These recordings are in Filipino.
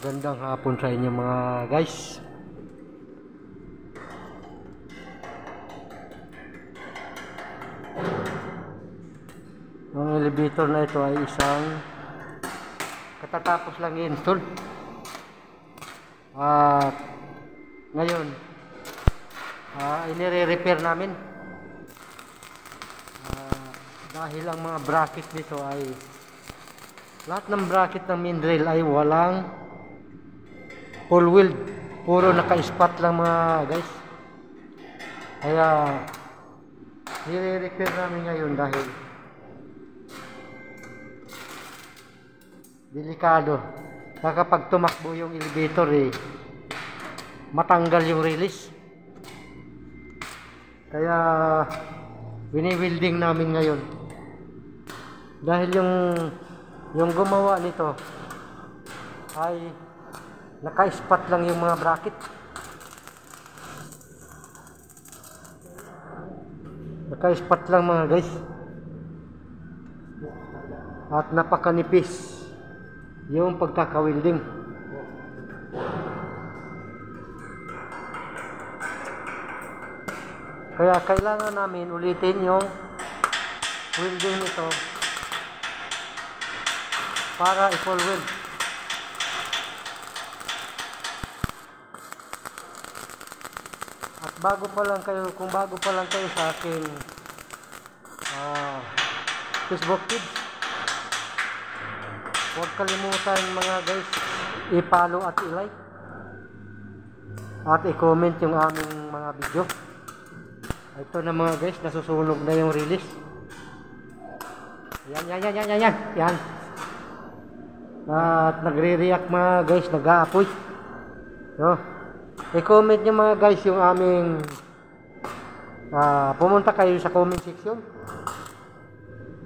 Magandang hapon sa inyo mga guys. Ang elevator na ito ay isang katatapos lang i-install. At ngayon inire-repair namin. Dahil ang mga bracket nito ay lahat ng bracket ng main rail ay walang full weld, puro naka-spot lang mga guys. Kaya nire-repair namin ngayon dahil delikado. Kapag tumakbo yung elevator matanggal yung release. Kaya wini-welding namin ngayon. Dahil yung gumawa nito ay naka-spot lang yung mga bracket. Naka-spot lang mga guys. At napakanipis yung pagkaka-welding. Kaya kailangan namin ulitin yung welding nito para i-full weld. At bago pa lang kayo, kung bago pa lang kayo sa aking Facebook page, huwag kalimutan mga guys i-follow at i-like at i-comment yung aming mga video. Ito na mga guys, nasusunog na yung release. Yan. At nagre-react mga guys, nag-aapoy. So, i-comment nyo mga guys yung aming pumunta kayo sa comment section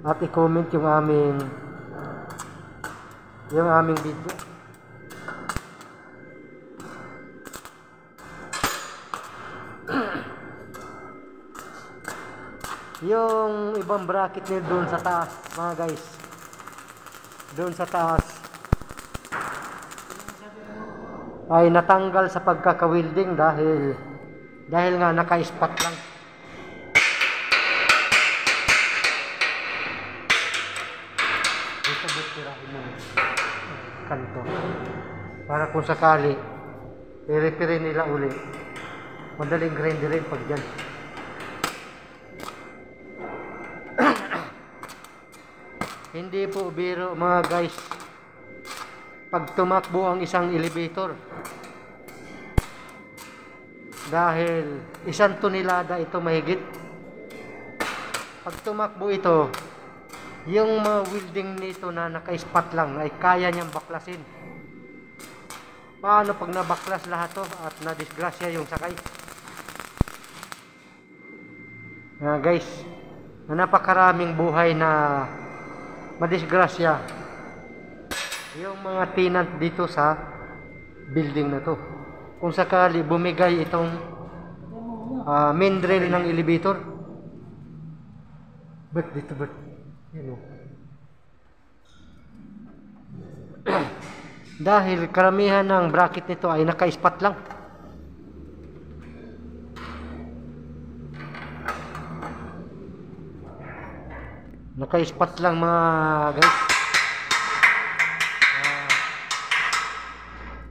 at i-comment yung aming video. Yung ibang bracket nila doon sa taas mga guys, doon sa taas ay natanggal sa pagkaka-welding dahil nga naka-spot lang. Dito tirahin mo kanto para kung sakali i-repair nila uli, madaling grinderin pag dyan. Hindi po biro mga guys pag tumakbo ang isang elevator, dahil 1 tonelada ito mahigit. Pag tumakbo ito, yung mga welding nito na naka-spot lang ay kaya niyang baklasin. Paano pag nabaklas lahat to at nadisgrasya yung sakay? Guys, napakaraming buhay na madisgrasya yung mga tenant dito sa building na to. Kung sakali bumigay itong main rail ng elevator, ba't dito dahil karamihan ng bracket nito ay naka-spot lang. Naka-spot lang mga guys.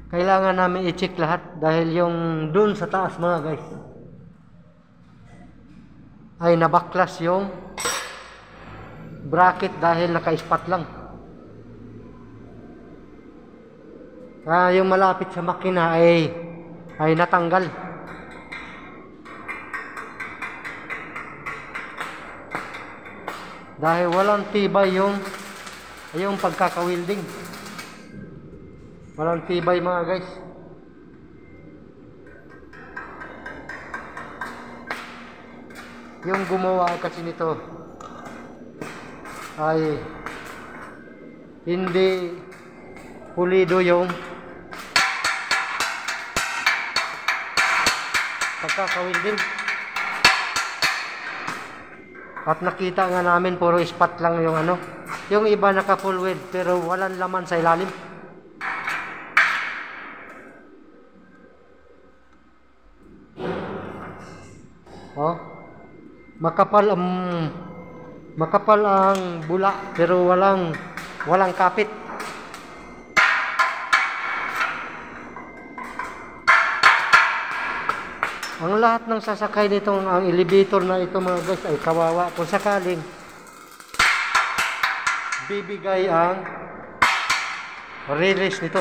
Kailangan namin i-check lahat dahil yung dun sa taas mga guys ay nabaklas yung bracket dahil naka-spot lang. Yung malapit sa makina ay natanggal. Dahil walang tibay yung pagkaka-welding. Walang tibay mga guys. Yung gumawa kasi nito ay hindi pulido yung pagkaka-welding. At nakita nga namin puro spot lang yung yung iba naka full weld pero walang laman sa ilalim. Oh. Makapal ang bula pero walang kapit. Ang lahat ng sasakay nitong ang elevator na ito mga guys ay kawawa kung sakaling bibigay ang release nito.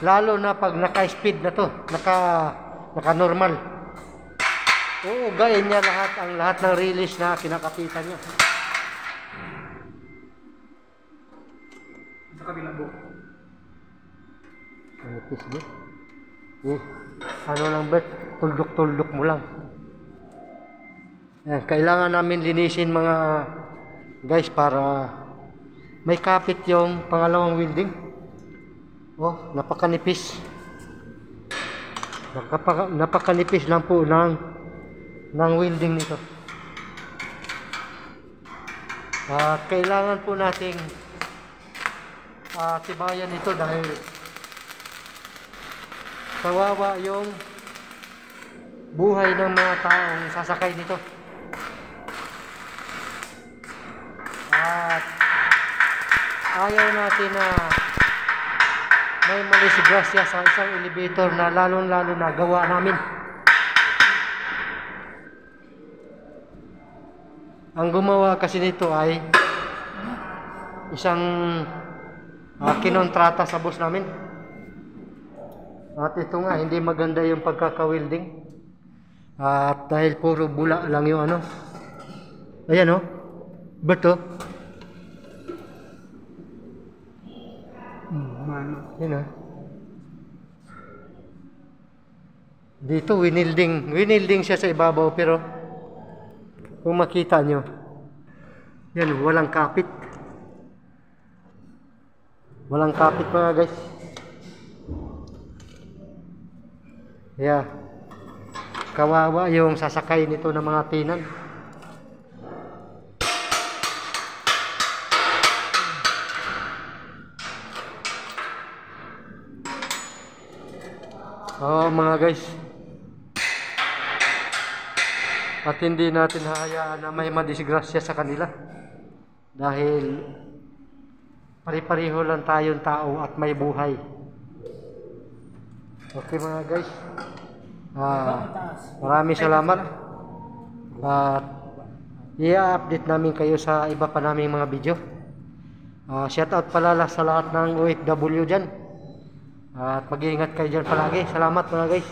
Lalo na pag naka-speed na to, naka-normal. Uugayin niya lahat ng release na kinakapitan niya. Sa kabila po. Ano lang ba? Tuldok-tuldok mo lang. Yan, kailangan namin linisin mga guys para may kapit yung pangalawang welding. Oh, napakanipis. Napakanipis lang po ng welding nito. At kailangan po nating tibayan ito dahil kawawa yung buhay ng mga taong sasakay nito. At ayaw natin na may malisgrasya sa isang elevator na lalong-lalo na gawa namin. Ang gumawa kasi nito ay isang kinontrata sa boss namin. At ito nga, hindi maganda yung pagkaka-welding. At dahil puro bula lang yung ano. Ayan o. Bato. Yan o. Dito, winilding siya sa ibabaw. Pero, kung makita nyo, yan, walang kapit. Walang kapit mga guys. Yeah. Kawawa yung sasakay nito ng mga tinan. Oh, mga guys. At hindi natin hahayaan na may madisgrasya sa kanila. Dahil pare-pareho lang tayong tao at may buhay. Okay mga guys. Maraming salamat. At i-update namin kayo sa iba pa naming mga video. Shout out pala sa lahat ng OFW dyan. At mag-iingat kayo dyan palagi. Salamat mga guys.